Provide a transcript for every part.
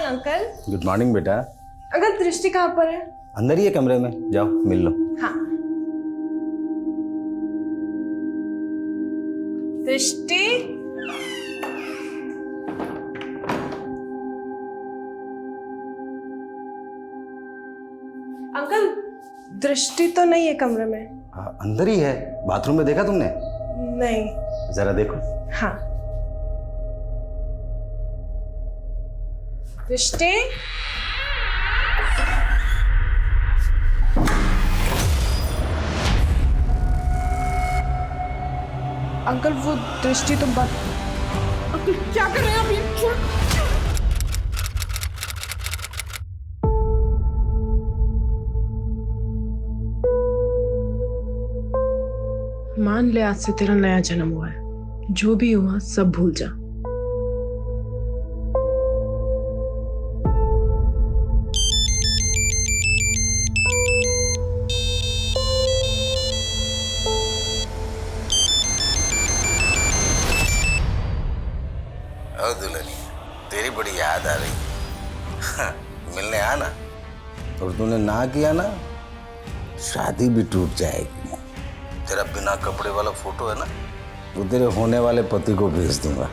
Uncle. Good morning बेटा। Uncle दृष्टि कहाँ पर है? अंदर ही है कमरे में, जाओ मिल लो। हाँ। दृष्टि, अंकल दृष्टि तो नहीं है कमरे में। अंदर ही है, बाथरूम में देखा तुमने? नहीं। जरा देखो। हाँ। दृष्टि, अंकल वो दृष्टि तो बात। अंकल क्या कर रहे हैं आप ये? मान ले आज से तेरा नया जन्म हुआ है, जो भी हुआ सब भूल जा। दुल्हनिया तेरी बड़ी याद आ रही मिलने आना, और तूने ना किया ना शादी भी टूट जाएगी। तेरा बिना कपड़े वाला फोटो है ना, वो तेरे होने वाले पति को भेज दूंगा।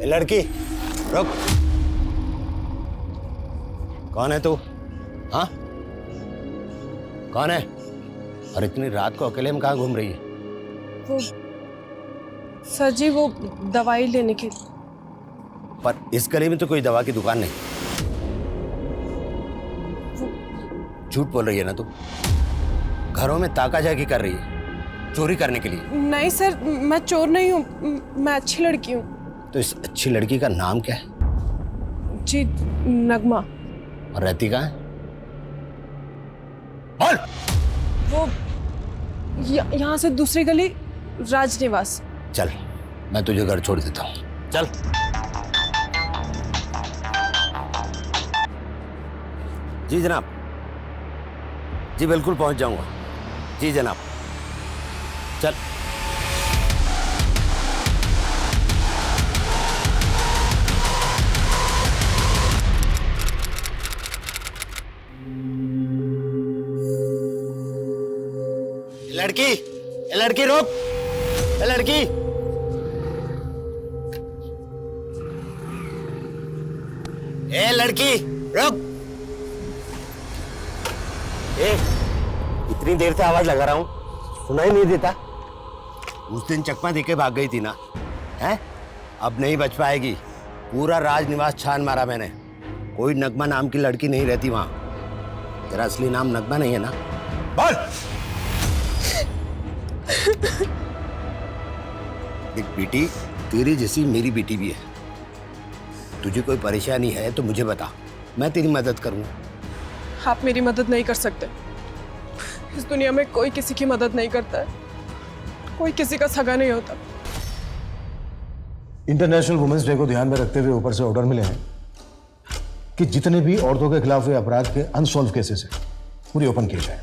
लड़की रुक, कौन है तू? हाँ कौन है? और इतनी रात को अकेले में कहाँ घूम रही है? वो सर जी वो दवाई लेने के। पर इस गली में तो कोई दवा की दुकान नहीं। झूठ बोल रही है ना तू? घरों में ताका झाकी कर रही है चोरी करने के लिए। नहीं सर, मैं चोर नहीं हूँ, मैं अच्छी लड़की हूँ। तो इस अच्छी लड़की का नाम क्या है? जी नगमा। और रहती कहाँ है? बोल। वो यहाँ से दूसरी गली, राजनिवास। चल मैं तुझे घर छोड़ देता हूँ, चल। जी जनाब, जी बिल्कुल पहुंच जाऊंगा। जी जनाब, चल। लड़की, लड़की रुक, लड़की। ए लड़की रुक। ए इतनी देर से आवाज लगा रहा हूं, सुनाई नहीं देता? उस दिन चकमा देके भाग गई थी ना, हैं? अब नहीं बच पाएगी। पूरा राजनिवास छान मारा मैंने, कोई नगमा नाम की लड़की नहीं रहती वहां। तेरा असली नाम नगमा नहीं है ना? बोल। देख बेटी, तेरी जैसी मेरी बेटी भी है। तुझे कोई परेशानी है तो मुझे बता, मैं तेरी मदद करूंगा। आप मेरी मदद नहीं कर सकते। इस दुनिया में कोई किसी की मदद नहीं करता है, कोई किसी का सगा नहीं होता। इंटरनेशनल वुमेन्स डे को ध्यान में रखते हुए ऊपर से ऑर्डर मिले हैं कि जितने भी औरतों के खिलाफ हुए अपराध के अनसॉल्व केसेस हैं पूरी ओपन किए जाए।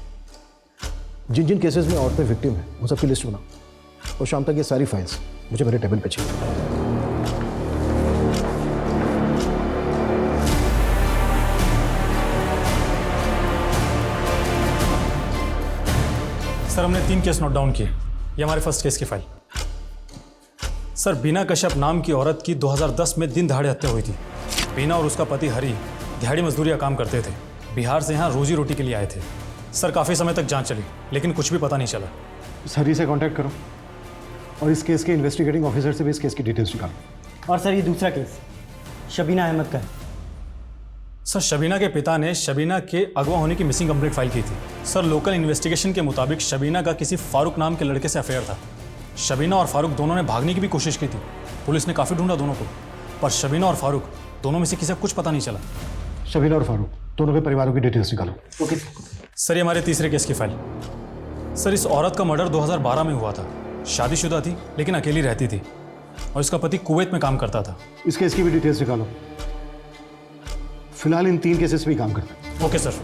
जिन जिन केसेस में औरतें विक्टिम हैं उन सबकी लिस्ट बनाओ, और शाम तक ये सारी फाइल्स मुझे मेरे टेबल पे चाहिए। सर हमने 3 केस नोट डाउन किए। ये हमारे फर्स्ट केस की फाइल। सर बीना कश्यप नाम की औरत की 2010 में दिन दहाड़े हत्या हुई थी। बीना और उसका पति हरी दिहाड़ी मजदूरी का काम करते थे, बिहार से यहाँ रोजी रोटी के लिए आए थे। सर काफ़ी समय तक जांच चली लेकिन कुछ भी पता नहीं चला। इस हरी से कांटेक्ट करो और इस केस के इन्वेस्टिगेटिंग ऑफिसर से भी इस केस की डिटेल्स निकालो। और सर ये दूसरा केस शबीना अहमद का है। सर शबीना के पिता ने शबीना के अगवा होने की मिसिंग कंप्लेंट फाइल की थी। सर लोकल इन्वेस्टिगेशन के मुताबिक शबीना का किसी फारूक नाम के लड़के से अफेयर था। शबीना और फारूक दोनों ने भागने की भी कोशिश की थी। पुलिस ने काफ़ी ढूंढा दोनों को, पर शबीना और फारूक दोनों में से किसी को कुछ पता नहीं चला। शबीना और फारूक दोनों के परिवारों की डिटेल्स निकालो। ओके सर ये हमारे तीसरे केस की फाइल। सर इस औरत का मर्डर 2012 में हुआ था। शादीशुदा थी लेकिन अकेली रहती थी। और इसका पति कुवैत में काम करता था। इस केस की भी डिटेल्स निकालो। फिलहाल इन 3 केसेस पे ही काम करते हैं। Okay sir.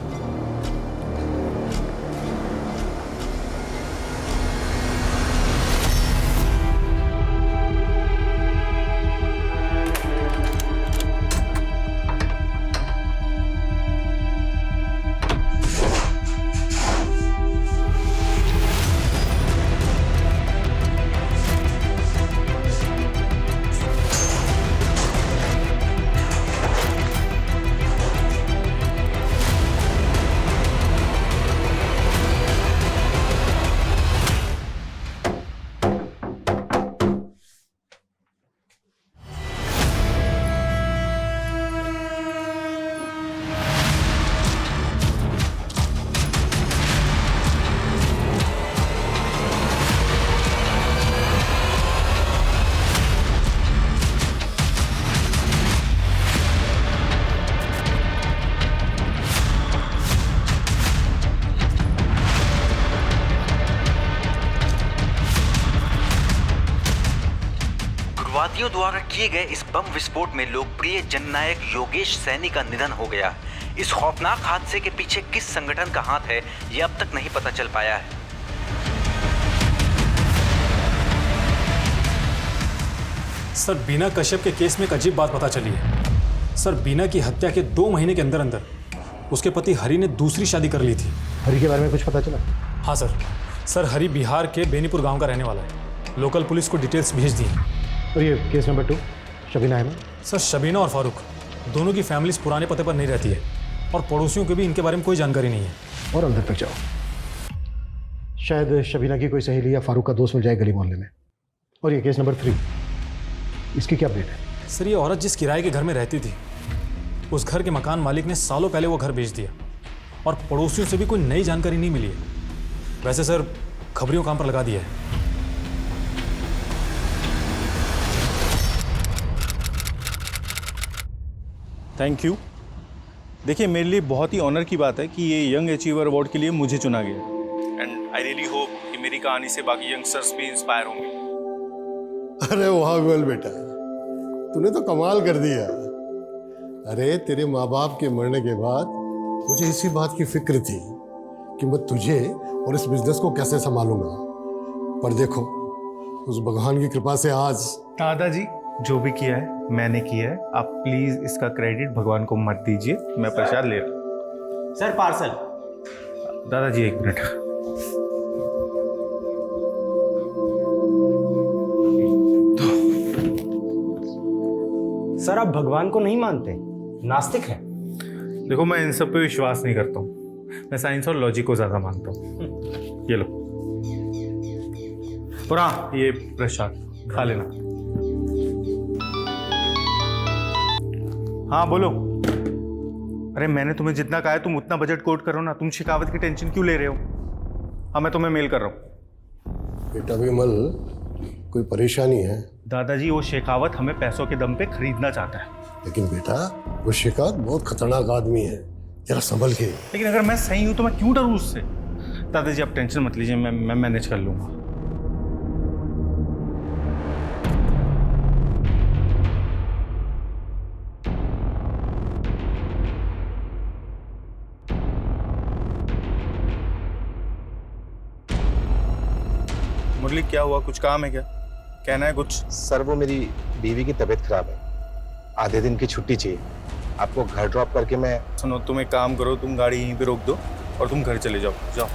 उग्रवादियों द्वारा किए गए इस बम विस्फोट में लोकप्रिय जननायक योगेश सैनी का निधन हो गया। इस खौफनाक हादसे के पीछे किस संगठन का हाथ है, ये अब तक नहीं पता चल पाया है। सर, बीना कश्यप के केस में एक अजीब बात पता चली है। सर, बीना की हत्या के 2 महीने के अंदर अंदर उसके पति हरि ने दूसरी शादी कर ली थी। हरि के बारे में कुछ पता चला? हाँ सर, हरि बिहार के बेनीपुर गांव का रहने वाला है। लोकल पुलिस को डिटेल्स भेज दी। और ये case number 2 Shabina Ahmed? Sir, Shabina और फारूक दोनों की फैमिलीज पुराने पते पर नहीं रहती है और पड़ोसियों को भी इनके बारे में कोई जानकारी नहीं है। और अंदर तक जाओ, शायद शबीना की कोई सहेली या फारूक का दोस्त मिल जाए गली मोहल्ले में। और ये केस नंबर 3, इसकी क्या अपडेट है? सर, ये औरत जिस किराए के घर में रहती थी, उस घर के मकान मालिक ने सालों पहले वो घर बेच दिया और पड़ोसियों से भी कोई नई जानकारी नहीं मिली है। वैसे सर, खबरियों काम पर लगा दिया है। Thank you. देखिए, मेरे लिए बहुत ही ऑनर की बात है कि ये यंग अचीवर अवार्ड के लिए मुझे चुना गया एंड आई रियली होप कि मेरी कहानी से बाकी यंगस्टर्स भी इंस्पायर होंगे। अरे वाह गोल बेटा, तूने तो कमाल कर दिया। अरे तेरे माँ बाप के मरने के बाद मुझे इसी बात की फिक्र थी कि मैं तुझे और इस बिजनेस को कैसे संभालूंगा, पर देखो उस भगवान की कृपा से आज। दादाजी, जो भी किया है मैंने किया है, आप प्लीज इसका क्रेडिट भगवान को मत दीजिए। मैं प्रसाद ले रहा हूँ। Sir parcel. दादाजी 1 मिनट। सर, आप भगवान को नहीं मानते, नास्तिक हैं। देखो, मैं इन सब पे विश्वास नहीं करता हूँ। मैं साइंस और लॉजिक को ज्यादा मानता हूँ। ये लो। और हाँ, ये प्रसाद खा लेना। हाँ बोलो। अरे मैंने तुम्हें जितना कहा है तुम उतना बजट कोट करो ना। तुम शिकावत की टेंशन क्यों ले रहे हो? हाँ, मैं तुम्हें मेल कर रहा हूँ। बेटा विमल, कोई परेशानी है? दादाजी, वो शेखावत हमें पैसों के दम पे खरीदना चाहता है। लेकिन बेटा, वो शिकायत बहुत खतरनाक आदमी है, जरा संभल के। लेकिन अगर मैं सही हूं तो मैं क्यों डरूं उससे? दादाजी, आप टेंशन मत लीजिए, मैं मैनेज कर लूंगा। मुरली, क्या हुआ? कुछ काम है क्या? कहना है कुछ? सर, वो मेरी बीवी की तबीयत खराब है, आधे दिन की छुट्टी चाहिए। आपको घर ड्रॉप करके मैं। सुनो, तुम एक काम करो, तुम गाड़ी यहीं पे रोक दो और तुम घर चले जाओ। जाओ,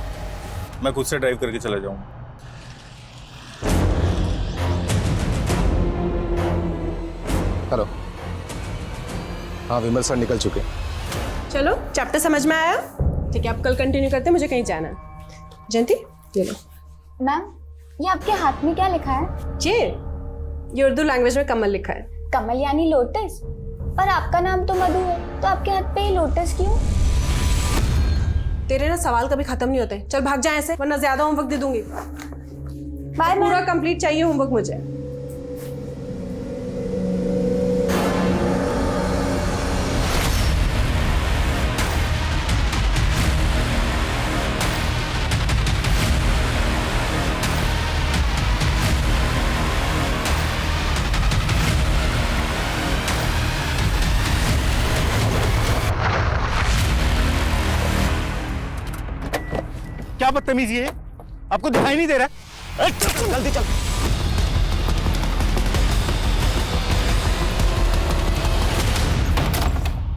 मैं खुद से ड्राइव करके चला जाऊंगा। हेलो। हाँ, विमल सर निकल चुके। चलो, चैप्टर समझ में आया? ठीक है, आप कल कंटिन्यू करते हैं, मुझे कहीं जाना है। जयंती, ये लो। मैम, ये आपके हाथ में क्या लिखा है? जी, ये उर्दू लैंग्वेज में कमल लिखा है। कमल यानी लोटस? पर आपका नाम तो मधु है, तो आपके हाथ पे ये लोटस क्यों? तेरे ना सवाल कभी खत्म नहीं होते। चल भाग जा ऐसे, वरना ज्यादा होमवर्क दे दूंगी। बाय। पूरा कंप्लीट चाहिए होमवर्क मुझे। क्या बदतमीजी है? आपको दिखाई नहीं दे रहा? जल्दी चल।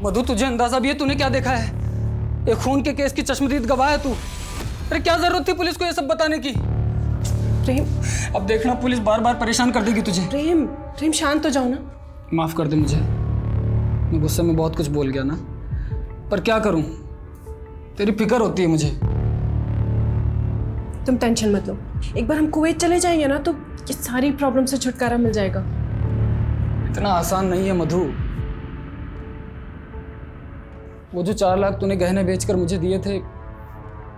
मधु, तुझे अंदाजा भी है तूने क्या देखा है? एक खून के केस की चश्मदीद गवाह है तू। अरे क्या जरूरत थी पुलिस को ये सब बताने की? प्रेम, अब देखना पुलिस बार बार परेशान कर देगी तुझे। प्रेम, प्रेम शांत हो जाओ ना। माफ कर दे मुझे, मैं गुस्से में बहुत कुछ बोल गया ना, पर क्या करूं, तेरी फिक्र होती है मुझे। तुम टेंशन मत लो, एक बार हम कुवैत चले जाएंगे ना तो ये सारी प्रॉब्लम से छुटकारा मिल जाएगा। इतना आसान नहीं है मधु। वो जो 4 लाख तूने गहने बेचकर मुझे दिए थे,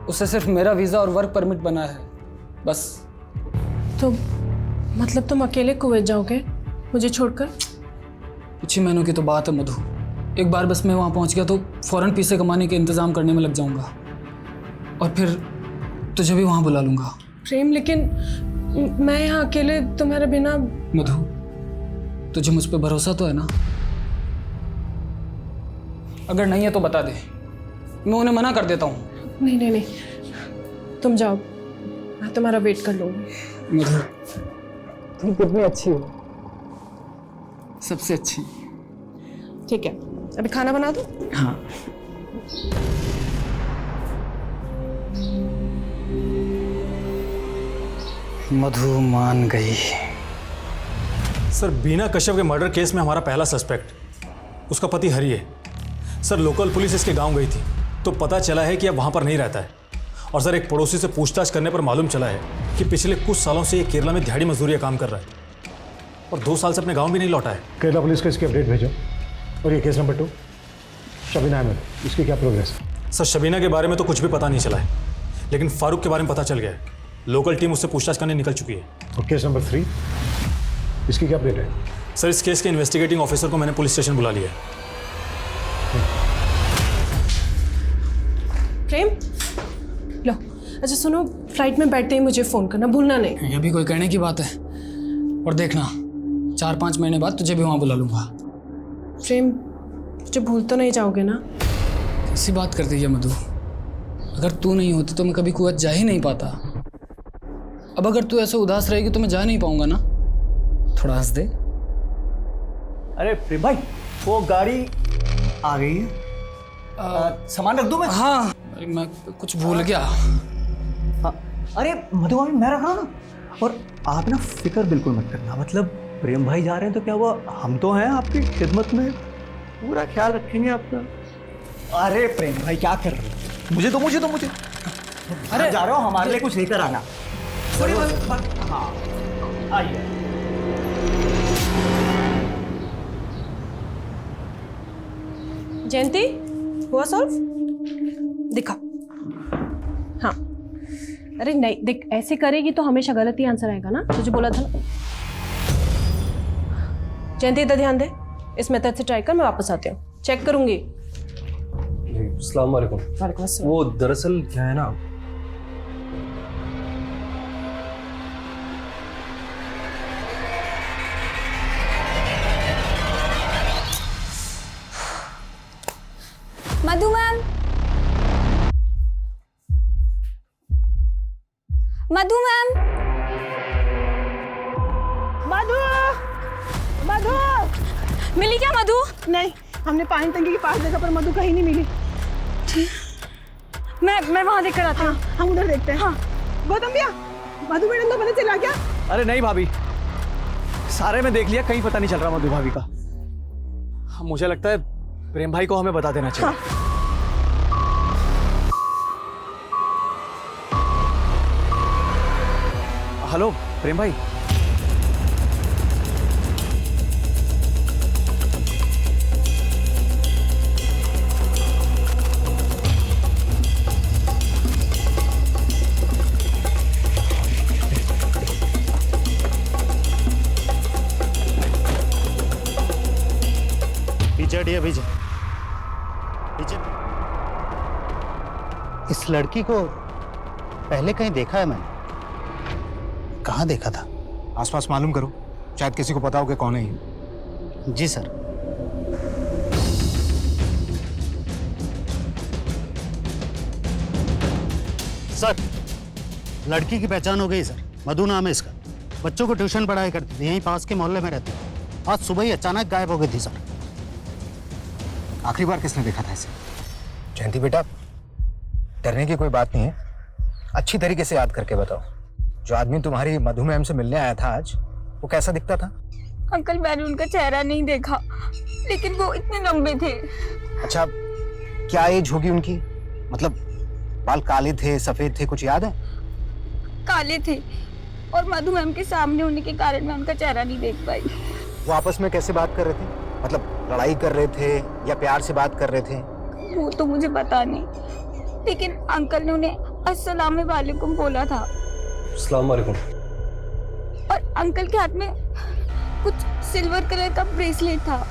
उससे सिर्फ मेरा वीजा और वर्क परमिट बना है, बस। तो मतलब तुम अकेले कुवैत जाओगे मुझे छोड़कर? कुछ ही महीनों की तो बात है मधु। एक बार बस मैं वहाँ पहुँच गया तो फौरन पैसे कमाने के इंतज़ाम करने में लग जाऊँगा और फिर तुझे भी वहाँ बुला लूँगा। प्रेम, लेकिन मैं यहाँ अकेले तुम्हारे बिना। मधु, तुझे मुझ पर भरोसा तो है ना? अगर नहीं है तो बता दे, मैं उन्हें मना कर देता हूँ। नहीं नहीं नहीं, तुम जाओ, मैं तुम्हारा वेट कर लूँगी। मधु, तुम कितनी अच्छी हो, सबसे अच्छी। ठीक है, अभी खाना बना दो। हाँ। मधु मान गई। सर, बीना कश्यप के मर्डर केस में हमारा पहला सस्पेक्ट उसका पति हरि है। सर, लोकल पुलिस इसके गांव गई थी तो पता चला है कि अब वहां पर नहीं रहता है। और सर, एक पड़ोसी से पूछताछ करने पर मालूम चला है कि पिछले कुछ सालों से ये केरला में दिहाड़ी मजदूरी का काम कर रहा है और 2 साल से अपने गांव भी नहीं लौटा है। केरला पुलिस को इसकी अपडेट भेजो। और ये केस नंबर 2, शबीना अहमद, इसकी क्या प्रोग्रेस है? सर, शबीना के बारे में तो कुछ भी पता नहीं चला है, लेकिन फारूक के बारे में पता चल गया है। लोकल टीम उससे पूछताछ करने निकल चुकी है। और केस नंबर 3, इसकी क्या अपडेट है? सर, इस केस के इन्वेस्टिगेटिंग ऑफिसर को मैंने पुलिस स्टेशन बुला लिया है। प्रेम, लो, अच्छा सुनो, फ्लाइट में बैठते ही मुझे फ़ोन करना भूलना नहीं। ये भी कोई कहने की बात है। और देखना, 4-5 महीने बाद तुझे भी वहाँ बुला लूँगा। प्रेम, मुझे भूल तो नहीं जाओगे ना? कैसी बात कर दी है मधु? अगर तू नहीं होती तो मैं कभी कुवैत जा ही नहीं पाता। अब अगर तू ऐसे उदास रहेगी तो मैं जा नहीं पाऊंगा ना। थोड़ा हंस दे। अरे प्रेम भाई, वो गाड़ी आ गई है। सामान रख दूं मैं? हाँ, अरे मैं कुछ भूल गया। हाँ, अरे मधु भाभी, मैं रख रहा हूँ ना। और आप ना फिक्र बिल्कुल मत करना, मतलब प्रेम भाई जा रहे हैं तो क्या हुआ, हम तो हैं आपकी खिदमत में, पूरा ख्याल रखेंगे आपका। अरे प्रेम भाई क्या कर रहे हो? मुझे अरे जा रहे हो, हमारे लिए कुछ लेकर आना। हाँ आइए। जयंती, हुआ सॉल्व? दिखा। हाँ, अरे नहीं देख, ऐसे करेगी तो हमेशा गलत ही आंसर आएगा ना, तुझे बोला था ना। जयंती, इधर ध्यान दे, इस मेथड से ट्राई कर, मैं वापस आती हूँ, चेक करूंगी। अस्सलाम वालेकुम। वालेकुम अस्सलाम। वो दरअसल क्या है ना, मधु मैम, मधु मैम, मधु, मधु मिली क्या मधु? नहीं, हमने पानी टंकी के पास देखा पर मधु कहीं नहीं मिली। मैं वहां देखकर आती हूँ। हम उधर देखते हैं। हाँ, गौतम भैया, मधु मैडम तो पता चला क्या? अरे नहीं भाभी, सारे में देख लिया, कहीं पता नहीं चल रहा मधु भाभी का। मुझे लगता है प्रेम भाई को हमें बता देना चाहिए। हाँ। हेलो प्रेम भाई। पीछे इस लड़की को पहले कहीं देखा है मैंने। कहाँ देखा था? आसपास मालूम करो, शायद किसी को पता हो कि कौन है ये। जी सर। सर लड़की की पहचान हो गई सर, मधु नाम है इसका। बच्चों को ट्यूशन पढ़ाई करती थी, यहीं पास के मोहल्ले में रहती थी। आज सुबह ही अचानक गायब हो गई थी सर। आखिरी बार किसने देखा था इसे? जयंती बेटा, डरने की कोई बात नहीं है, अच्छी तरीके से याद करके बताओ। जो आदमी तुम्हारी मधु मैम से मिलने आया था आज, वो कैसा दिखता था? अंकल मैंने उनका चेहरा नहीं देखा, लेकिन वो इतने लंबे थे। अच्छा, क्या एज होगी उनकी? मतलब बाल काले थे, सफेद थे, कुछ याद है? काले थे, और मधु मैम के सामने होने के कारण मैं उनका चेहरा नहीं देख पाई। वो आपस में कैसे बात कर रहे थे? मतलब लड़ाई कर रहे थे या प्यार से बात कर रहे थे? वो तो मुझे पता नहीं, लेकिन अंकल ने उन्हें अस्सलाम वालेकुम बोला था। अस्सलाम वालेकुम। और अंकल के हाथ में कुछ सिल्वर कलर का ब्रेसलेट था।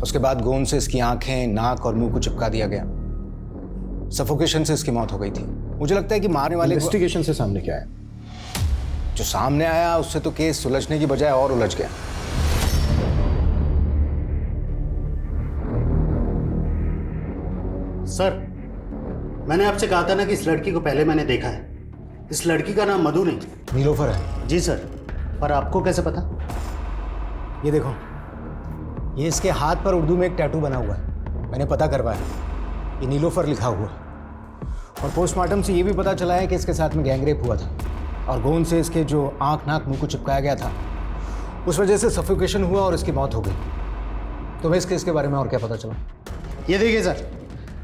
उसके बाद गोंद से इसकी आंखें, नाक और मुंह को चिपका दिया गया। सफोकेशन से इसकी मौत हो गई थी। मुझे लगता है कि मारने वाले इन्वेस्टिगेशन से सामने क्या है? जो सामने आया उससे तो केस सुलझने की बजाय और उलझ गया। सर, मैंने आपसे कहा था ना कि इस लड़की को पहले मैंने देखा है। इस लड़की का नाम मधु नहीं, नीलोफर है। जी सर, पर आपको कैसे पता? ये देखो, ये इसके हाथ पर उर्दू में एक टैटू बना हुआ है, मैंने पता करवाया, ये नीलोफर लिखा हुआ है। और पोस्टमार्टम से ये भी पता चला है कि इसके साथ में गैंगरेप हुआ था, और गोंद से इसके जो आंख, नाक, मुंह को चिपकाया गया था, उस वजह से सफोकेशन हुआ और इसकी मौत हो गई। तुम्हें इस केस के बारे में और क्या पता चला? ये देखिए सर,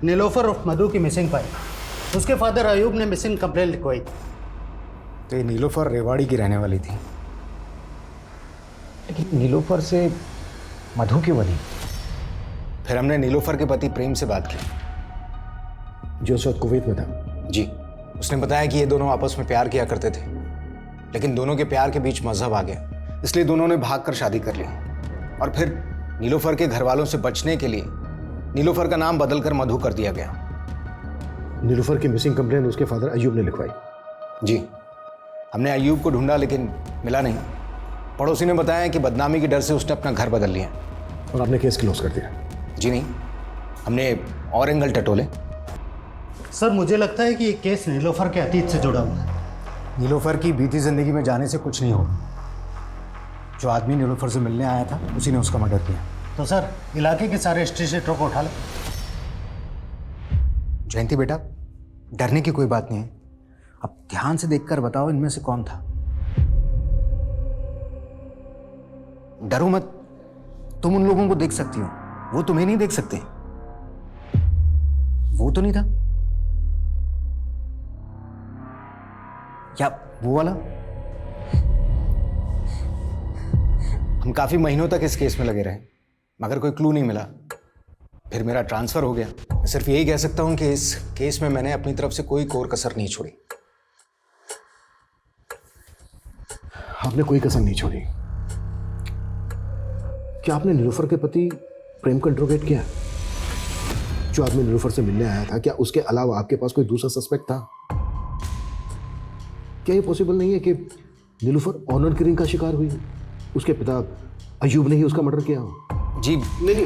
नीलोफर और मधु की मिसिंग फाइल, उसके फादर अयूब ने मिसिंग कंप्लेंट लिखवाई। तो ये नीलोफर रेवाड़ी की रहने वाली थी, लेकिन नीलोफर से मधु क्यों बनी? फिर हमने नीलोफर के पति प्रेम से बात की, जो उस वक्त कुवैत में था। जी, उसने बताया कि ये दोनों आपस में प्यार किया करते थे, लेकिन दोनों के प्यार के बीच मजहब आ गया, इसलिए दोनों ने भागकर शादी कर ली। और फिर नीलोफर के घर वालों से बचने के लिए नीलोफर का नाम बदलकर मधु कर दिया गया। नीलोफर की मिसिंग कंप्लेंट उसके फादर अयूब ने लिखवाई। जी, हमने अयूब को ढूंढा लेकिन मिला नहीं। पड़ोसी ने बताया कि बदनामी के डर से उसने अपना घर बदल लिया। और आपने केस क्लोज कर दिया? जी नहीं, हमने और एंगल टटोले। सर, मुझे लगता है कि ये केस नीलोफर के अतीत से जुड़ा हुआ है। नीलोफर की बीती जिंदगी में जाने से कुछ नहीं होगा। जो आदमी नीलोफर से मिलने आया था, उसी ने उसका मर्डर किया। तो सर, इलाके के सारे स्ट्रीटरों को उठा ले। जयंती बेटा, डरने की कोई बात नहीं है, अब ध्यान से देखकर बताओ इनमें से कौन था। डरो मत, तुम उन लोगों को देख सकती हो, वो तुम्हें नहीं देख सकते। वो तो नहीं था, या वो वाला? हम काफी महीनों तक इस केस में लगे रहे, मगर कोई क्लू नहीं मिला। फिर मेरा ट्रांसफर हो गया। मैं सिर्फ यही कह सकता हूं कि इस केस में मैंने अपनी तरफ से कोई कोर कसर नहीं छोड़ी। आपने कोई कसर नहीं छोड़ी। क्या आपने नीलोफर के पति प्रेम को इंट्रोगेट किया? जो आदमी नीलोफर से मिलने आया था, क्या उसके अलावा आपके पास कोई दूसरा सस्पेक्ट था? क्या ये पॉसिबल नहीं है कि नीलोफर ऑनर किलिंग का शिकार हुई, उसके पिता अयूब ने ही उसका मर्डर किया हो? जी नहीं,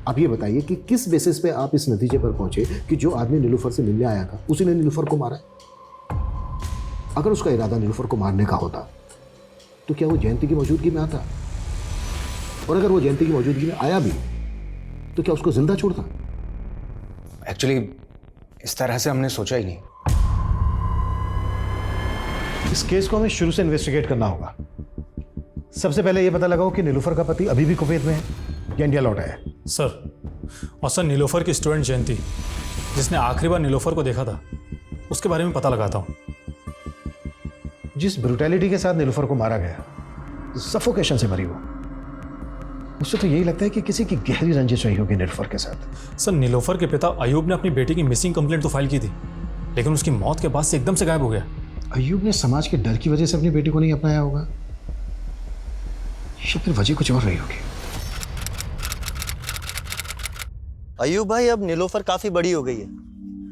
आप ये बताइए कि किस बेसिस पे आप इस नतीजे पर पहुंचे कि जो आदमी नीलोफर से मिलने आया था उसी ने नीलोफर को मारा है? अगर उसका इरादा नीलोफर को मारने का होता तो क्या वो जयंती की मौजूदगी में आता? और अगर वो जयंती की मौजूदगी में आया भी तो क्या उसको जिंदा छोड़ता? एक्चुअली इस तरह से हमने सोचा ही नहीं। इस केस को हमें शुरू से इन्वेस्टिगेट करना होगा। सबसे पहले ये पता लगाओ कि नीलोफर का पति अभी भी कुवैत में है या इंडिया लौटा है। सर, और सर नीलोफर की स्टूडेंट जयंती, जिसने आखिरी बार नीलोफर को देखा था, उसके बारे में पता लगाता हूँ। जिस ब्रूटैलिटी के साथ नीलोफर को मारा गया, सफोकेशन से मरी वो, उससे तो यही लगता है कि किसी की गहरी रंजिश रही होगी नीलोफर के साथ। सर, नीलोफर के पिता अयूब ने अपनी बेटी की मिसिंग कंप्लेंट तो फाइल की थी, लेकिन उसकी मौत के बाद से एकदम से गायब हो गया। अयूब ने समाज के डर की वजह से अपनी बेटी को नहीं अपनाया होगा, या फिर वजह कुछ और रही होगी। अयूब भाई, अब नीलोफर काफी बड़ी हो गई है,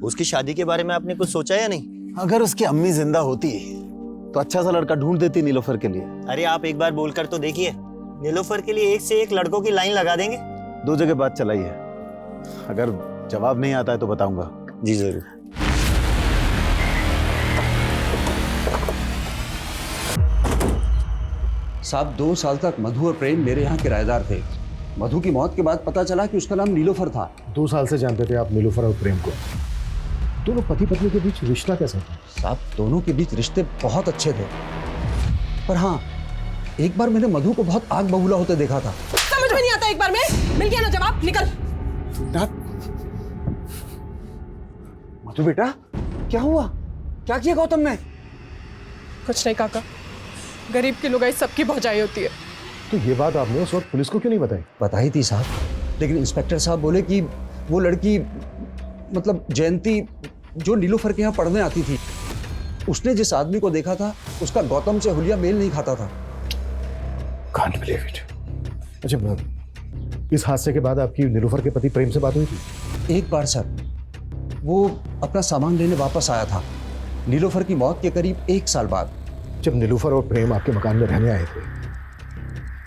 उसकी शादी के बारे में आपने कुछ सोचा या नहीं? अगर उसकी अम्मी जिंदा होती तो अच्छा सा लड़का ढूंढ देती नीलोफर के लिए। अरे आप एक बार बोलकर तो देखिए, नीलोफर के लिए एक से एक लड़कों की लाइन लगा देंगे। 2 जगह बात चलाई है, अगर जवाब नहीं आता है तो बताऊंगा। जी जरूर। साहब 2 साल तक मधु और प्रेम मेरे यहाँ किराएदार थे। मधु की मौत के बाद पता चला कि उसका नाम नीलोफर था। 2 साल से जानते थे आप नीलोफर और प्रेम को। दोनों पति पत्नी के बीच रिश्ता कैसा था? साहब दोनों के बीच रिश्ते बहुत अच्छे थे, पर हाँ एक बार मैंने मधु को बहुत आग बबूला होते देखा था। समझ में नहीं आता, एक बार में मिल गया ना जवाब, निकल। मधु बेटा क्या हुआ, क्या किया गौतम ने? कुछ नहीं काका, गरीब की लुगाई सबकी भौजाई होती है। तो ये बात आपने उस वक्त पुलिस को क्यों नहीं बताई? बताई थी साहब, लेकिन इंस्पेक्टर साहब बोले कि वो लड़की मतलब जयंती जो नीलोफर के यहाँ पढ़ने आती थी, उसने जिस आदमी को देखा था उसका गौतम से हुलिया मेल नहीं खाता था। Can't believe it. अच्छा, इस हादसे के बाद आपकी नीलोफर के पति प्रेम से बात हुई थी? एक बार सर, वो अपना सामान लेने वापस आया था नीलोफर की मौत के करीब 1 साल बाद। जब नीलोफर और प्रेम आपके मकान में रहने आए थे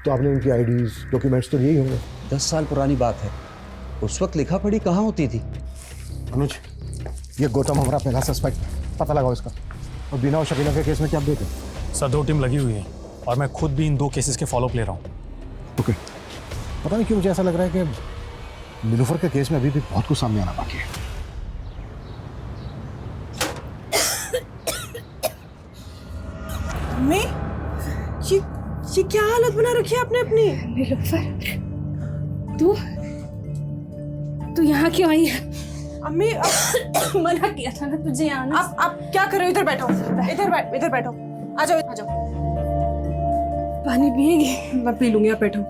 तो आपने उनकी आईडीज डॉक्यूमेंट्स तो लिए होंगे? 10 साल पुरानी बात है, उस वक्त लिखा पढ़ी कहाँ होती थी। अनुज, ये गौतम हमारा पहला सस्पेक्ट, पता लगाओ इसका। और बिना और शकीला के केस में क्या अपडेट है? सर 2 टीम लगी हुई है और मैं खुद भी इन 2 केसेस के फॉलोअप ले रहा हूँ। ओके, पता नहीं क्यों मुझे ऐसा लग रहा है कि नीलोफर के केस में अभी भी बहुत कुछ सामने आना बाकी है। अम्मी, ये क्या हालत बना रखी है आपने अपनी? नीलोफर, तू यहाँ क्यों आई है? अम्मी मना किया था ना तुझे आना। आप क्या कर रहे हो? इधर बैठो, इधर बैठो, आ जाओ, आ जाओ। पानी पिएगी? मैं पी लूंगी, आप बैठो।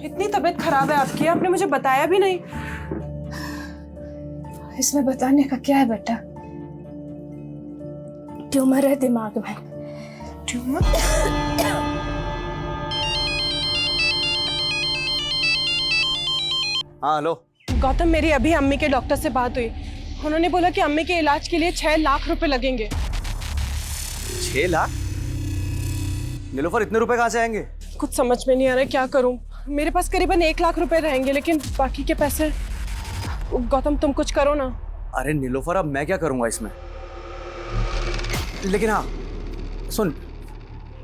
इतनी तबीयत खराब है आपकी, आपने मुझे बताया भी नहीं। इसमें बताने का क्या है बेटा? ट्यूमर है दिमाग में। ट्यूमर? हाँ हेलो। गौतम, मेरी अभी अम्मी के डॉक्टर से बात हुई। उन्होंने बोला कि अम्मी के इलाज के लिए 6 लाख रुपए लगेंगे। 6 लाख? नीलोफर इतने रुपए कहाँ से आएंगे? कुछ समझ में नहीं आ रहा है क्या करूं। मेरे पास करीबन 1 लाख रुपए रहेंगे, लेकिन बाकी के पैसे। गौतम तुम कुछ करो ना। अरे नीलोफर, अब मैं क्या करूंगा इसमें? लेकिन हाँ सुन,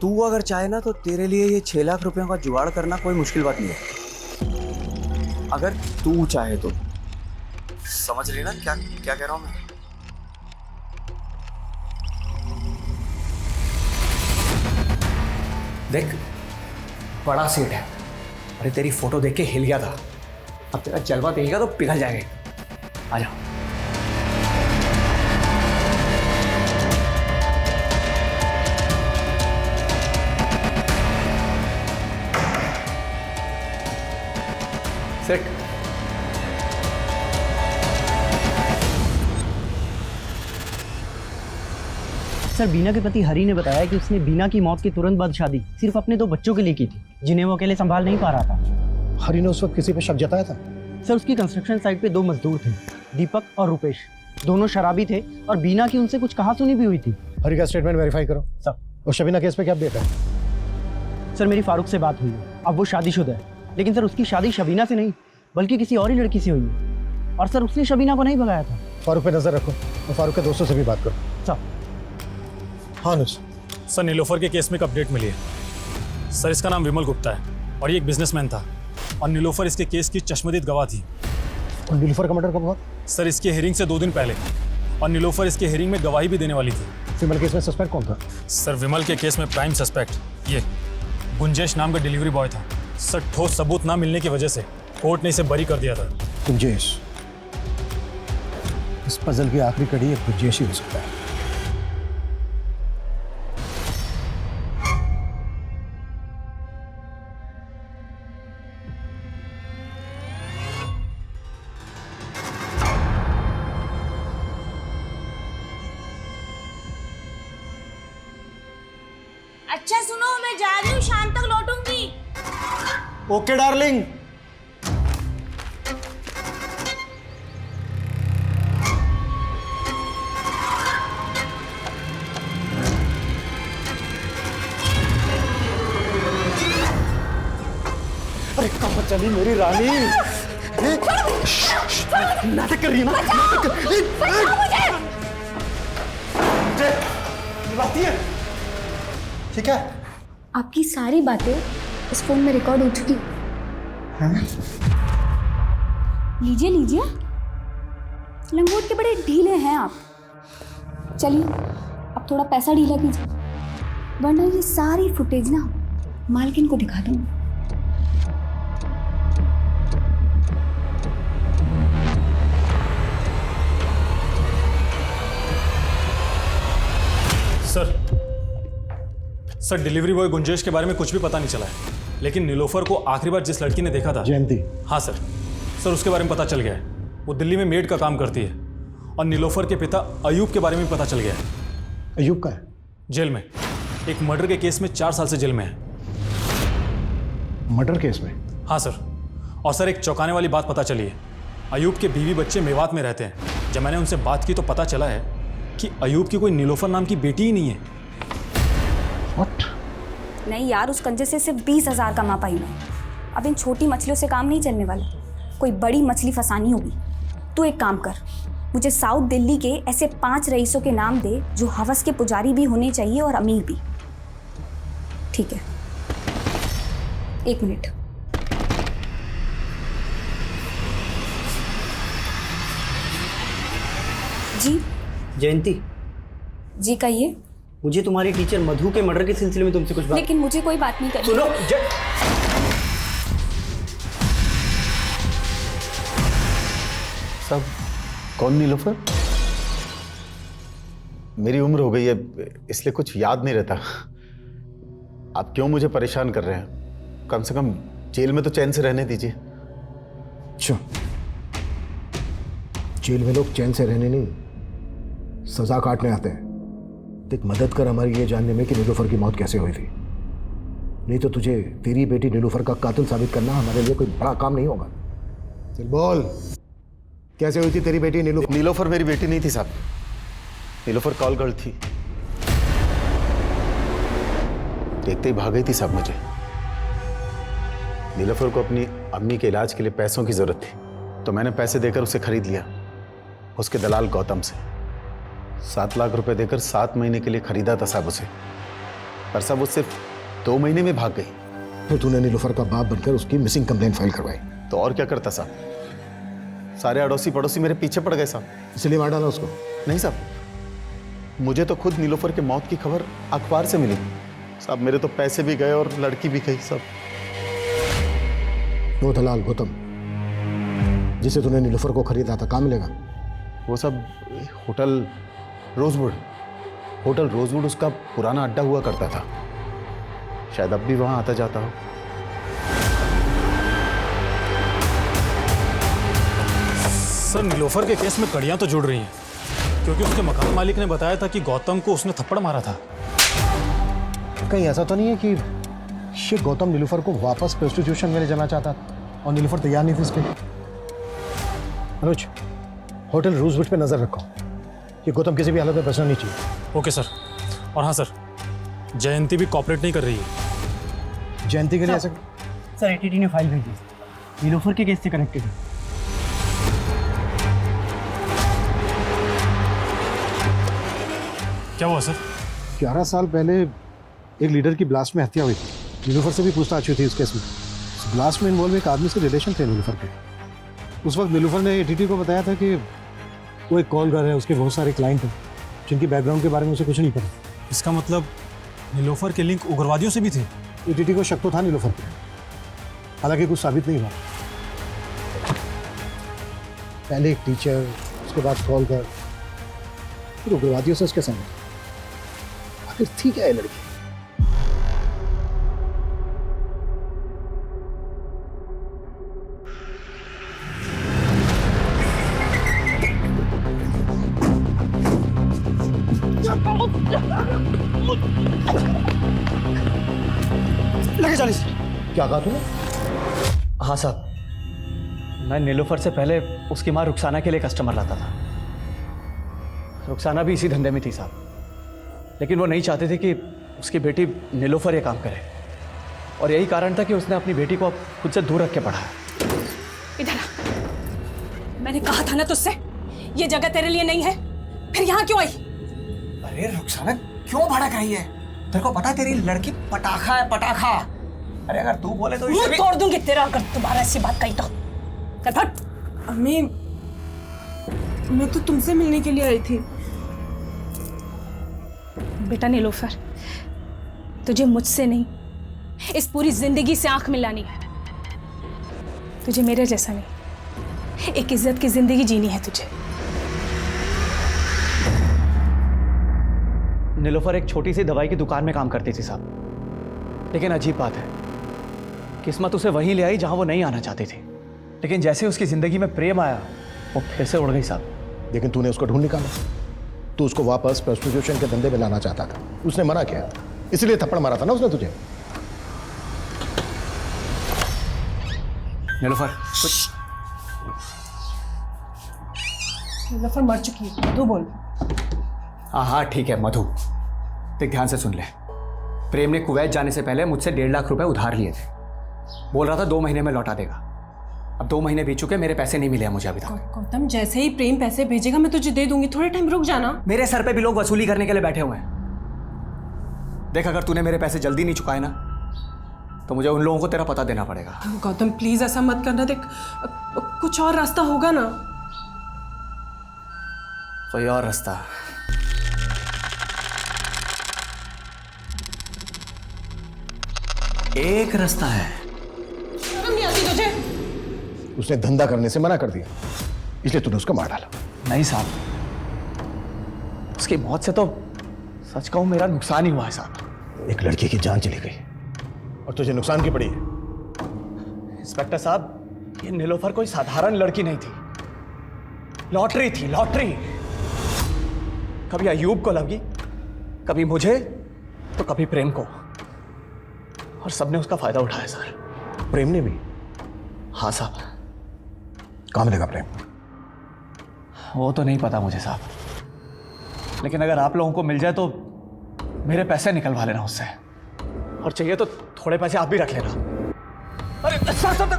तू अगर चाहे ना तो तेरे लिए ये 6 लाख रुपयों का जुगाड़ करना कोई मुश्किल बात नहीं है, अगर तू चाहे तो। समझ रही ना क्या क्या कह रहा हूं मैं? देख, बड़ा सेठ है। अरे तेरी फोटो देख के हिल गया था, अब तेरा जलवा देखेगा तो पिघल जाएगा। आ जाओ। सेठ, सर बीना के पति हरी ने बताया कि उसने बीना की मौत के तुरंत बाद शादी सिर्फ अपने 2 बच्चों के लिए की थी, जिन्हें वो अकेले संभाल नहीं पा रहा था। हरी ने उस वक्त किसी पे शक जताया था? सर उसकी कंस्ट्रक्शन साइट पे 2 मजदूर थे, दीपक और रूपेश। दोनों शराबी थे और बीना की उनसे कुछ कहासुनी भी हुई थी। हरी का स्टेटमेंट वेरीफाई करो सर। और शबीना केस पे क्या अपडेट है? सर मेरी फारूक से बात हुई है, अब वो शादीशुदा है, लेकिन सर उसकी शादी शबीना से नहीं बल्कि किसी और ही लड़की से हुई है। और सर उसने शबीना को नहीं भगाया था। फारूक पे नजर रखो और फारूक के दोस्तों से भी बात करो। सर। हाँ अनुज। सर नीलोफर के केस में एक अपडेट मिली है। सर इसका नाम विमल गुप्ता है और ये एक बिजनेसमैन था और नीलोफर इसके केस की चश्मदीद गवाह थी। और नीलोफर का मर्डर कब हुआ? सर इसके हियरिंग से 2 दिन पहले, और नीलोफर इसके हियरिंग में गवाही भी देने वाली थी। विमल केस में सस्पेक्ट कौन था? सर विमल के केस में प्राइम सस्पेक्ट ये गुंजेश नाम का डिलीवरी बॉय था। सर ठोस सबूत ना मिलने की वजह से कोर्ट ने इसे बरी कर दिया था। गुंजेश, इस पजल की आखिरी कड़ी एक गुंजेश ही हो सकता है। अच्छा सुनो, मैं जा रही हूँ, शाम तक लौटूंगी। Okay darling. अरे कहाँ चली मेरी रानी? नाटक कर रही है ना? नाटक कर। ठीक है, आपकी सारी बातें इस फोन में रिकॉर्ड हो चुकी हैं। लीजिए लीजिए, लंगोट के बड़े ढीले हैं आप। चलिए अब थोड़ा पैसा ढीला कीजिए, वरना ये सारी फुटेज ना मालकिन को दिखा दूंगी। सर डिलीवरी बॉय गुंजेश के बारे में कुछ भी पता नहीं चला है, लेकिन नीलोफर को आखिरी बार जिस लड़की ने देखा था, जयंती। हाँ सर, उसके बारे में पता चल गया है। वो दिल्ली में मेड का काम करती है। और नीलोफर के पिता अयूब के बारे में पता चल गया है। अयूब का है? जेल में, एक मर्डर के केस में 4 साल से जेल में है। मर्डर केस में? हाँ सर। और सर एक चौंकाने वाली बात पता चली है, अयूब के बीवी बच्चे मेवात में रहते हैं। जब मैंने उनसे बात की तो पता चला है कि अयूब की कोई नीलोफर नाम की बेटी ही नहीं है। What? नहीं यार, उस कंजे से सिर्फ 20,000 कमा पाई मैं। अब इन छोटी मछलियों से काम नहीं चलने वाला, कोई बड़ी मछली फंसानी होगी। तू एक काम कर, मुझे साउथ दिल्ली के ऐसे 5 रईसों के नाम दे जो हवस के पुजारी भी होने चाहिए और अमीर भी। ठीक है, 1 मिनट। जी जयंती जी कहिए। मुझे तुम्हारी टीचर मधु के मर्डर के सिलसिले में तुमसे कुछ बात। लेकिन मुझे कोई बात नहीं करनी। सुनो सब कौन नीलोफर? मेरी उम्र हो गई है इसलिए कुछ याद नहीं रहता। आप क्यों मुझे परेशान कर रहे हैं? कम से कम जेल में तो चैन से रहने दीजिए। अच्छा, जेल में लोग चैन से रहने नहीं, सजा काटने आते हैं। देख, मदद कर हमारी ये जानने में कि नीलोफर की मौत कैसे हुई थी। नहीं तो तुझे तेरी बेटी नीलोफर का कातिल साबित करना हमारे लिए कोई बड़ा काम नहीं होगा। चल बोल, कैसे हुई थी तेरी बेटी नीलोफर? नीलोफर मेरी बेटी नहीं थी साहब, नीलोफर कॉल गर्ल थी। देखते ही भाग गई थी साहब मुझे। नीलोफर को अपनी अम्मी के इलाज के लिए पैसों की जरूरत थी, तो मैंने पैसे देकर उसे खरीद लिया उसके दलाल गौतम से। 7 लाख रुपए देकर 7 महीने के लिए खरीदा था साहब उसे, पर साहब वो सिर्फ 2 महीने में भाग गई। तो तूने नीलोफर का बाप बनकर उसकी मिसिंग कंप्लेंट फाइल करवाई? तो और क्या करता साहब, सारे अड़ोसी पड़ोसी मेरे पीछे पड़ गए साहब। इसलिए मार डाला उसको? नहीं साहब, मुझे तो खुद नीलोफर के मौत की खबर अखबार से मिली साहब। मेरे तो पैसे भी गए और लड़की भी गई साहब। वो दलाल गौतम जिसे तूने नीलोफर को खरीदा था, कहाँ मिलेगा? वो सब होटल रोजवुड उसका पुराना अड्डा हुआ करता था, शायद अब भी वहां आता जाता हो। सर नीलोफर के केस में कड़ियां तो जुड़ रही हैं, क्योंकि उसके मकान मालिक ने बताया था कि गौतम को उसने थप्पड़ मारा था। कहीं ऐसा तो नहीं है कि ये गौतम नीलोफर को वापस प्रोस्टिट्यूशन में ले जाना चाहता और नीलोफर तैयार नहीं थी इसके लिए? अनुज, होटल रोजवुड पे नजर रखो, ये गौतम किसी भी हालत में बचना नहीं चाहिए। Okay sir. और हाँ सर, जयंती भी कॉपरेट नहीं कर रही है। जयंती के लिए ऐसा? सर एटीटी ने फाइल भेजी, नीलोफर के केस से कनेक्टेड है। क्या हुआ सर? 11 साल पहले एक लीडर की ब्लास्ट में हत्या हुई थी। नीलोफर से भी पूछताछ हुई थी उस केस में। उस ब्लास्ट में इन्वॉल्व एक आदमी से रिलेशन थे नीलोफर के। उस वक्त नीलोफर ने एटीटी को बताया था कि वो एक कॉल कर रहा है, उसके बहुत सारे क्लाइंट हैं जिनकी बैकग्राउंड के बारे में उसे कुछ नहीं पता। इसका मतलब नीलोफर के लिंक उग्रवादियों से भी थे? एटीटी को शक तो था नीलोफर पे, हालांकि कुछ साबित नहीं हुआ। पहले एक टीचर, उसके बाद कॉल कर, फिर उग्रवादियों से उसके संग। आखिर थी क्या है लड़की? लगे 40। क्या कहा तूने? हाँ साहब, मैं नीलोफर से पहले उसकी माँ रुखसाना के लिए कस्टमर लाता था। रुखसाना भी इसी धंधे में थी साहब, लेकिन वो नहीं चाहते थे कि उसकी बेटी नीलोफर ये काम करे, और यही कारण था कि उसने अपनी बेटी को खुद से दूर रख के पढ़ाया। इधर आ, मैंने कहा था ना तुझसे ये जगह तेरे लिए नहीं है, फिर यहाँ क्यों आई? अरे रुखसाना क्यों भड़क रही है? तेरे को पता है तेरी लड़की पटाखा है, पटाखा। अरे अगर तू बोले तो मुंह तोड़ दूंगी तेरा अगर दोबारा ऐसी बात कही तो। चल फट। अम्मी, मैं तो तुमसे मिलने के लिए आई थी। बेटा नीलोफर, तुझे मुझसे नहीं, इस पूरी जिंदगी से आंख मिलानी है। तुझे मेरे जैसा नहीं, एक इज्जत की जिंदगी जीनी है तुझे। नीलोफर एक छोटी सी दवाई की दुकान में काम करती थी साहब, लेकिन अजीब बात है, किस्मत उसे वहीं ले आई जहां वो नहीं आना चाहती थी। लेकिन जैसे उसकी जिंदगी में प्रेम आया, वो फिर से उड़ गई साहब। लेकिन तूने उसको ढूंढ निकाला, तू उसको वापस प्रोस्टिट्यूशन के धंधे में लाना चाहता था, उसने मना किया, इसलिए थप्पड़ मारा था ना उसने तुझे। नीलोफर कुछ नीलोफर मर चुकी है, तू बोल। हाँ ठीक है मधु, देख ध्यान से सुन ले। प्रेम ने कुवैत जाने से पहले मुझसे 1.5 लाख रुपए उधार लिए थे। बोल रहा था 2 महीने में लौटा देगा। अब 2 महीने बीत चुके, मेरे पैसे नहीं मिले हैं मुझे अभी तक। गौतम, जैसे ही प्रेम पैसे भेजेगा मैं तुझे दे दूंगी, थोड़े टाइम रुक जाना। मेरे सर पे भी लोग वसूली करने के लिए बैठे हुए हैं। देख अगर तूने मेरे पैसे जल्दी नहीं चुकाए ना, तो मुझे उन लोगों को तेरा पता देना पड़ेगा। गौतम प्लीज ऐसा मत करना, देख कुछ और रास्ता होगा ना। कोई और रास्ता? एक रास्ता है। शर्म नहीं आती तुझे? उसने धंधा करने से मना कर दिया, इसलिए तूने उसको मार डाला। नहीं साहब, उसकी मौत से तो सच कहूं मेरा नुकसान ही हुआ है साहब। एक लड़की की जान चली गई और तुझे नुकसान की पड़ी है। इंस्पेक्टर साहब, ये नीलोफर कोई साधारण लड़की नहीं थी, लॉटरी थी, लॉटरी। कभी अयूब को लगी, कभी मुझे, तो कभी प्रेम को, और सबने उसका फायदा उठाया सर। प्रेम ने भी? हाँ साहब। कहाँ मिलेगा प्रेम? वो तो नहीं पता मुझे साहब, लेकिन अगर आप लोगों को मिल जाए तो मेरे पैसे निकलवा लेना उससे, और चाहिए तो थोड़े पैसे आप भी रख लेना। अरे सर सर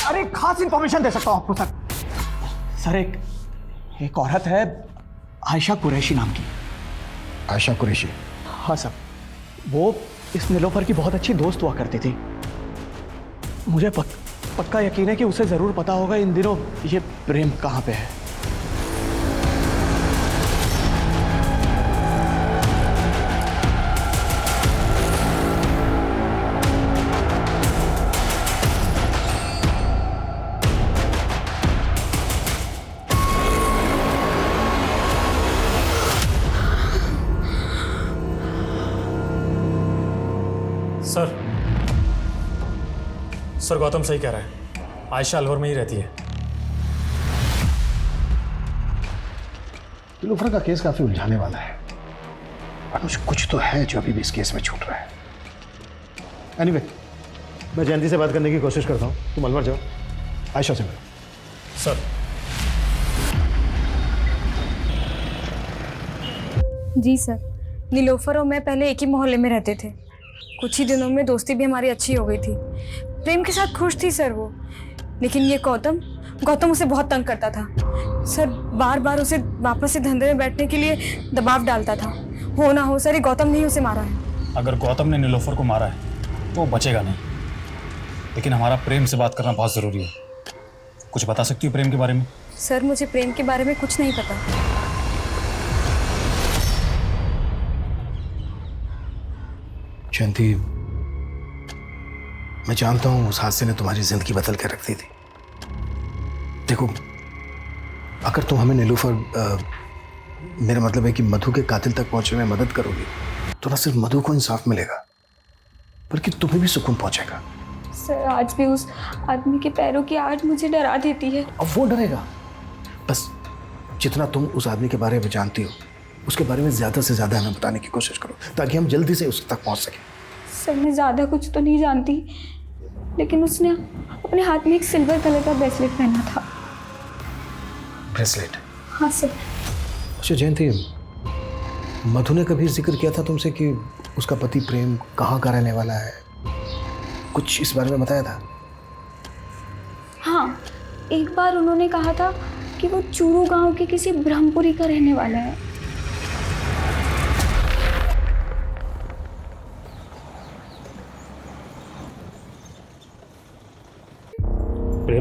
अरे खास इंफॉर्मेशन दे सकता हूं आपको सर। सर एक औरत है आयशा कुरैशी नाम की। आयशा कुरैशी? हाँ सर, वो इस नीलोफर की बहुत अच्छी दोस्त हुआ करती थी। मुझे पक्का यकीन है कि उसे जरूर पता होगा इन दिनों ये प्रेम कहाँ पे है। सर गौतम सही कह रहा है, आयशा अलवर में ही रहती है। नीलोफर का केस काफी उलझाने वाला है, और मुझे कुछ तो है जो अभी भी इस केस में छूट रहा है। एनीवे, मैं जयंती से बात करने की कोशिश करता हूँ, तुम अलवर जाओ, आयशा से मिलो। सर। जी सर, नीलोफर और मैं पहले एक ही मोहल्ले में रहते थे। कुछ ही दिनों में दोस्ती भी हमारी अच्छी हो गई थी। प्रेम के साथ खुश थी सर वो, लेकिन ये गौतम उसे बहुत तंग करता था सर। बार बार उसे वापस से धंधे में बैठने के लिए दबाव डालता था। हो ना हो सर, ये गौतम ने ही उसे मारा है। अगर गौतम ने नीलोफर को मारा है तो वो बचेगा नहीं, लेकिन हमारा प्रेम से बात करना बहुत ज़रूरी है। कुछ बता सकती हो प्रेम के बारे में? सर मुझे प्रेम के बारे में कुछ नहीं पता। जयंती, मैं जानता हूं उस हादसे ने तुम्हारी जिंदगी बदल कर रख दी थी। देखो, अगर तुम हमें नीलोफर, मेरा मतलब है कि मधु के कातिल तक पहुंचने में मदद करोगी, तो ना सिर्फ मधु को इंसाफ मिलेगा, बल्कि तुम्हें भी सुकून पहुंचेगा। सर आज भी उस आदमी के पैरों की आवाज मुझे डरा देती है। अब वो डरेगा? बस जितना तुम उस आदमी के बारे में जानती हो, उसके बारे में ज्यादा से ज्यादा हमें बताने की कोशिश करो, ताकि हम जल्दी से उस तक पहुंच सकें। सर मैं ज़्यादा कुछ तो नहीं जानती, लेकिन उसने अपने हाथ में एक सिल्वर कलर का ब्रेसलेट पहना था। ब्रेसलेट? हाँ सर। अच्छा जयंती, मधु ने कभी जिक्र किया था तुमसे कि उसका पति प्रेम कहाँ का रहने वाला है? कुछ इस बारे में बताया था? हाँ, एक बार उन्होंने कहा था कि वो चूरू गांव के किसी ब्रह्मपुरी का रहने वाला है।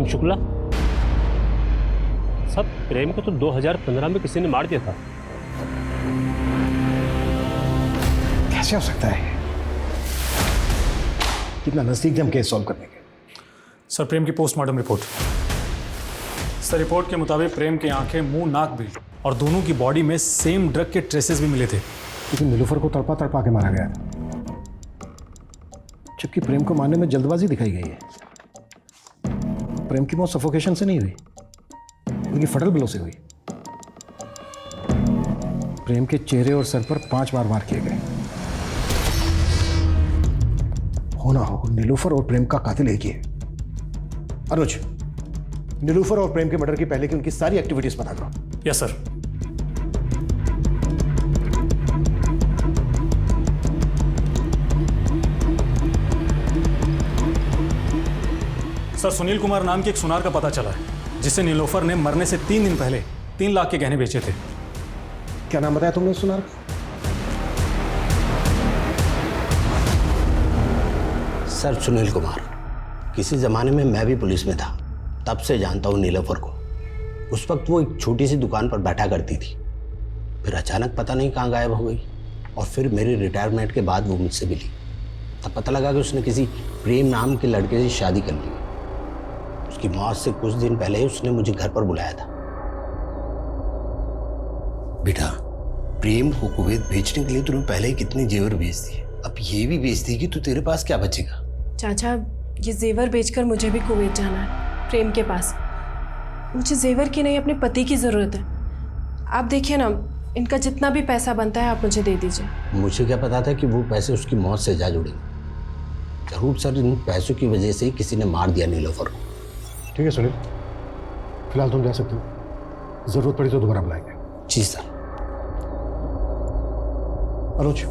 प्रेम शुक्ला? सब प्रेम को तो 2015 में किसी ने मार दिया था। कैसे हो सकता है? कितना नजदीक थे हम केस सॉल्व करने के। सर, प्रेम की पोस्टमार्टम रिपोर्ट। सर, रिपोर्ट के मुताबिक प्रेम की आंखें, मुंह, नाक भी और दोनों की बॉडी में सेम ड्रग के ट्रेसेस भी मिले थे। लेकिन नीलोफर को तड़पा तड़पा के मारा गया, जबकि प्रेम को मारने में जल्दबाजी दिखाई गई है। प्रेम की मौत सफोकेशन से नहीं हुई, उनकी फटल ब्लो से हुई। प्रेम के चेहरे और सर पर 5 बार वार किए गए। हो ना हो, नीलोफर और प्रेम का कातिल एक ही है। अनुज, नीलोफर और प्रेम के मर्डर की पहले की उनकी सारी एक्टिविटीज पता करो। Yes sir. Sir, Sunil Kumar नाम के एक सुनार का पता चला है, जिसे नीलोफर ने मरने से 3 दिन पहले 3 लाख के गहने बेचे थे। क्या नाम बताया तुमने सुनार का? सर, सुनील कुमार। किसी ज़माने में मैं भी पुलिस में था, तब से जानता हूँ नीलोफर को। उस वक्त वो एक छोटी सी दुकान पर बैठा करती थी, फिर अचानक पता नहीं कहाँ गायब हो गई, और फिर मेरी रिटायरमेंट के बाद वो मुझसे मिली। तब पता लगा कि उसने किसी प्रेम नाम के लड़के से शादी कर ली। उसकी मौत से कुछ दिन पहले ही उसने मुझे घर पर बुलाया था। बेटा, प्रेम को कुवैत बेचने के लिए तूने पहले ही कितने जेवर बेच दिए, अब ये भी बेच दी कि तो तेरे पास क्या बचेगा? चाचा, ये जेवर बेचकर मुझे भी कुवैत जाना है, प्रेम के पास। मुझे जेवर की नहीं, अपने पति की ज़रूरत है। आप देखिए ना, इनका जितना भी पैसा बनता है आप मुझे दे दीजिए। मुझे क्या पता था कि वो पैसे उसकी मौत से जा जुड़ेंगे। जरूर सर, इन पैसों की वजह से ही किसी ने मार दिया नीलोफर को। ठीक है सुनील, फिलहाल तुम जा सकते हो, जरूरत पड़ी तो दोबारा बुलाएंगे। जी सर। अनुज,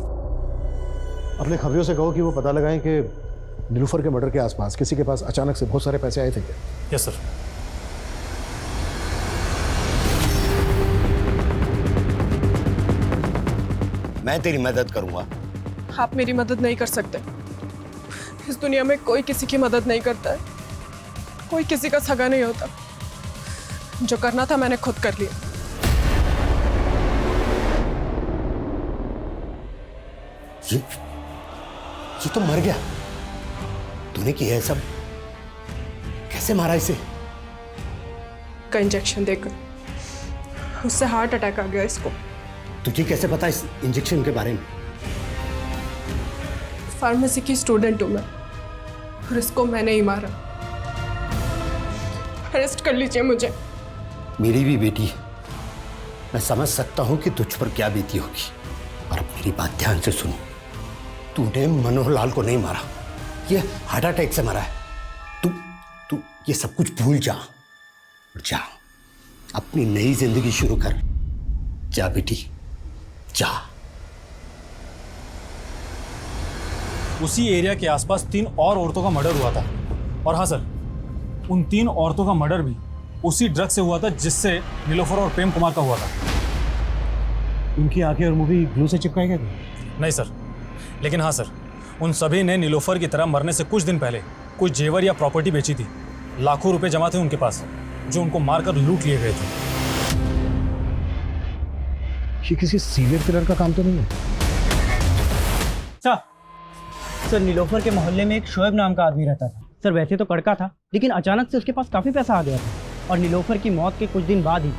अपने खबरियों से कहो कि वो पता लगाएं कि नीलोफर के मर्डर के आसपास किसी के पास अचानक से बहुत सारे पैसे आए थे क्या? Yes sir. मैं तेरी मदद करूंगा। आप मेरी मदद नहीं कर सकते। इस दुनिया में कोई किसी की मदद नहीं करता है, कोई किसी का सगा नहीं होता। जो करना था मैंने खुद कर लिया। ये तो मर गया। तूने किया है सब? कैसे मारा इसे? का इंजेक्शन देकर उससे हार्ट अटैक आ गया इसको। तुझे कैसे पता इस इंजेक्शन के बारे में? फार्मेसी की स्टूडेंट हूं मैं, और इसको मैंने ही मारा। अरेस्ट कर लीजिए मुझे। मेरी भी बेटी है, मैं समझ सकता हूं कि तुझ पर क्या बीती होगी। और अब मेरी बात ध्यान से सुनो, तूने मनोहर लाल को नहीं मारा, ये हार्ट अटैक से मरा है। तू ये सब कुछ भूल जा और जा अपनी नई जिंदगी शुरू कर। जा बेटी, जा। उसी एरिया के आसपास 3 और औरतों का मर्डर हुआ था। और हाँ सर, उन 3 औरतों का मर्डर भी उसी ड्रग से हुआ था जिससे नीलोफर और प्रेम कुमार का हुआ था। उनकी आंखें और मुंह भी ग्लू से चिपकाए गए थे? नहीं सर, लेकिन हाँ सर, उन सभी ने नीलोफर की तरह मरने से कुछ दिन पहले कोई जेवर या प्रॉपर्टी बेची थी। लाखों रुपए जमा थे उनके पास, जो उनको मारकर लूट लिए गए थे। ये किसी सीरियल किलर का काम तो नहीं है? सर, नीलोफर के मोहल्ले में एक शोएब नाम का आदमी रहता था। सर, वैसे तो कड़का था, लेकिन अचानक से उसके पास काफ़ी पैसा आ गया था, और नीलोफर की मौत के कुछ दिन बाद ही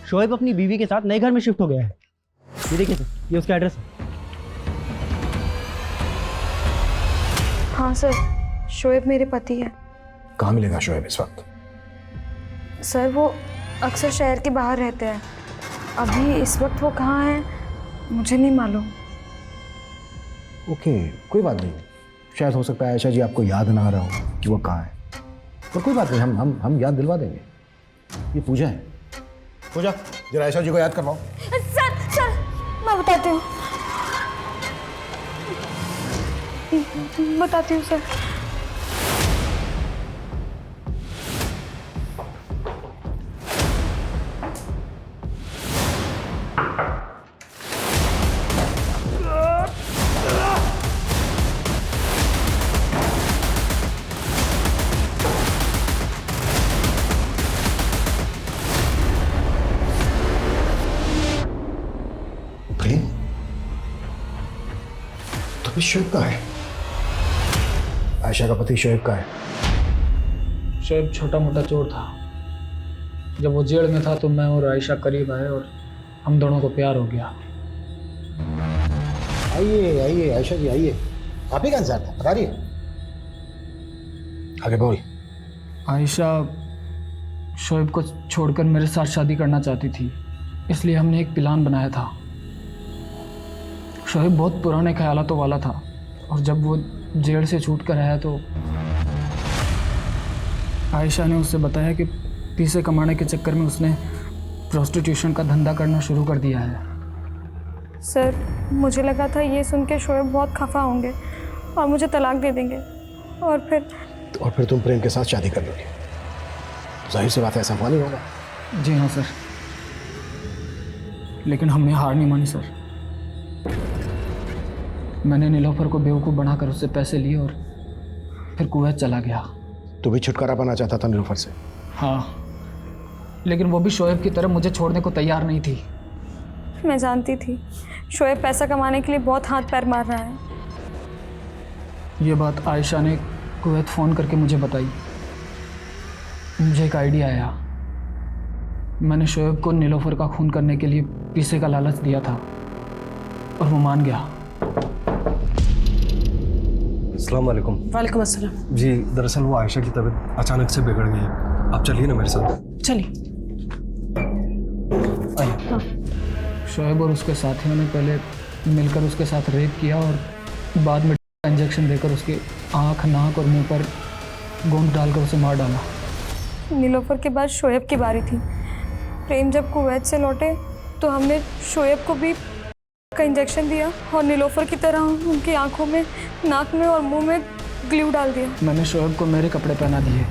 शोएब अपनी बीवी के साथ नए घर में शिफ्ट हो गया है। ये देखिए सर, ये उसका एड्रेस है। हाँ सर, शोएब मेरे पति है। कहाँ मिलेगा शोएब इस वक्त? सर, वो अक्सर शहर के बाहर रहते हैं। अभी इस वक्त वो कहाँ हैं मुझे नहीं मालूम। ओके, कोई बात नहीं। शायद हो सकता है आयशा जी आपको याद ना आ रहा हो कि वो कहाँ है, पर कोई बात नहीं, हम याद दिलवा देंगे। ये पूजा है। पूजा, जरा आयशा जी को याद करवाओ। सर मैं बताती हूँ सर। शोएब का है? आयशा का पति शोएब का है? शोएब छोटा मोटा चोर था। जब वो जेल में था तो मैं और आयशा करीब आए और हम दोनों को प्यार हो गया। आइए आइए आयशा जी आइए, आप ही का इंतजार था, बता रही आगे बोल। आयशा शोएब को छोड़कर मेरे साथ शादी करना चाहती थी, इसलिए हमने एक प्लान बनाया था। शोएब बहुत पुराने ख्यालातों वाला था और जब वो जेल से छूट कर आया तो आयशा ने उससे बताया कि पैसे कमाने के चक्कर में उसने प्रोस्टिट्यूशन का धंधा करना शुरू कर दिया है। सर, मुझे लगा था ये सुन के शोएब बहुत खफा होंगे और मुझे तलाक दे देंगे और फिर तुम प्रेम के साथ शादी कर लोगे। जाहिर सी बात है, ऐसा हुआ नहीं होगा। जी हाँ सर, लेकिन हमने हार नहीं मानी सर। मैंने नीलोफर को बेवकूफ़ बनाकर उससे पैसे लिए और फिर कुवैत चला गया। तू भी छुटकारा पाना चाहता था नीलोफर से? हाँ, लेकिन वो भी शोएब की तरह मुझे छोड़ने को तैयार नहीं थी। मैं जानती थी शोएब पैसा कमाने के लिए बहुत हाथ पैर मार रहा है। ये बात आयशा ने कुवैत फ़ोन करके मुझे बताई। मुझे एक आइडिया आया। मैंने शोएब को नीलोफर का खून करने के लिए पैसे का लालच दिया था और वो मान गया। अस्सलाम वालेकुम। वालेकुम अस्सलाम। जी, दरअसल वो आयशा की तबीयत अचानक से बिगड़ गई है, आप चलिए ना मेरे साथ। चलिए। हाँ। शोएब और उसके साथियों ने पहले मिलकर उसके साथ रेप किया और बाद में इंजेक्शन देकर उसकी आँख, नाक और मुंह पर गोंद डालकर उसे मार डाला। नीलोफर के बाद शोएब की बारी थी। प्रेम जब कुवैत से लौटे तो हमने शोएब को भी का इंजेक्शन दिया और नीलोफर की तरह उनकी आंखों में, नाक में और मुंह में ग्लू डाल दिया। मैंने शोएब को मेरे कपड़े पहना दिए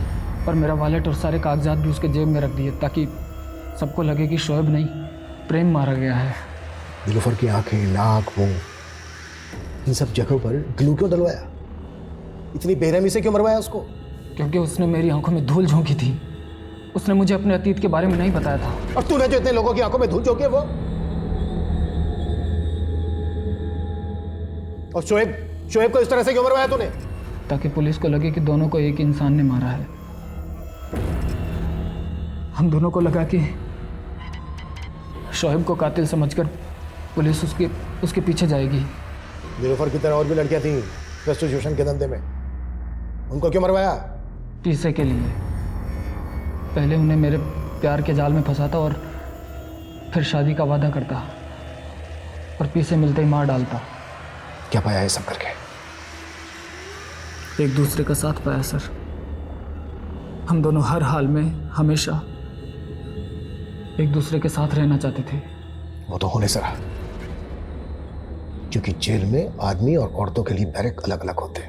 और मेरा वॉलेट और सारे कागजात भी उसके जेब में रख दिए ताकि सबको लगे कि शोएब नहीं, प्रेम मारा गया है। नीलोफर की आंखें, नाक, मुंह, इन सब जगहों पर ग्लू क्यों डलवाया? इतनी बेरहमी से क्यों मरवाया उसको? क्योंकि उसने मेरी आंखों में धूल झोंकी थी। उसने मुझे अपने अतीत के बारे में नहीं बताया था। और तूने जो इतने लोगों की आंखों में धूल झोंकी है वो? और शोएब को इस तरह से क्यों मरवाया तूने? ताकि पुलिस को लगे कि दोनों को एक इंसान ने मारा है। हम दोनों को लगा कि शोएब को कातिल समझकर पुलिस उसके पीछे जाएगी। नीलोफर की तरह और भी लड़कियां थीं प्रोस्टिट्यूशन के धंधे में, उनको क्यों मरवाया? पैसे के लिए। पहले उन्हें मेरे प्यार के जाल में फंसाता और फिर शादी का वादा करता और पैसे मिलते ही मार डालता। क्या पाया ये सब करके? एक दूसरे का साथ पाया सर। हम दोनों हर हाल में हमेशा एक दूसरे के साथ रहना चाहते थे। वो तो होने से रहा, क्योंकि जेल में आदमी और औरतों के लिए बैरक अलग अलग होते हैं।